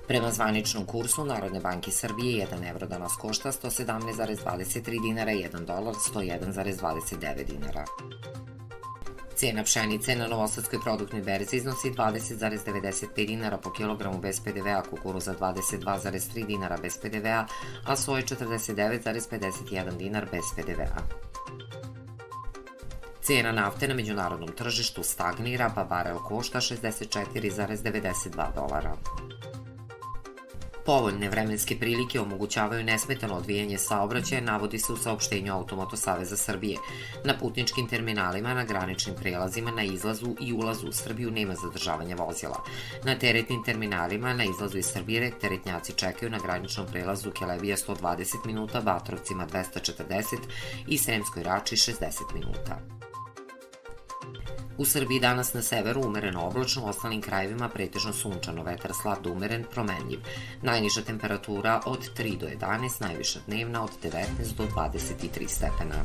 Prema zvaničnom kursu Narodne banke Srbije, 1 evro danas košta 117,23 dinara, 1 dolar 101,29 dinara. Cena pšenice na Novosadskoj produktnoj berzi iznosi 20,95 dinara po kilogramu bez PDV-a, kukuruza 22,3 dinara bez PDV-a, a soja 49,51 dinar bez PDV-a. Cena nafte na međunarodnom tržištu stagnira, pa barel košta 64,92 dolara. Povoljne vremenske prilike omogućavaju nesmetano odvijanje saobraćaja, navodi se u saopštenju Automoto Saveza Srbije. Na putničkim terminalima, na graničnim prelazima, na izlazu i ulazu u Srbiju nema zadržavanja vozila. Na teretnim terminalima, na izlazu iz Srbije, teretnjaci čekaju na graničnom prelazu Kelebija 120 minuta, Batrovcima 240 i Sremskoj Rači 60 minuta. U Srbiji danas na severu umereno oblačno, u ostalim krajevima pretežno sunčano, vetar slab do umeren, promenljiv. Najniža temperatura od 3 do 11, najviša dnevna od 19 do 23 stepena.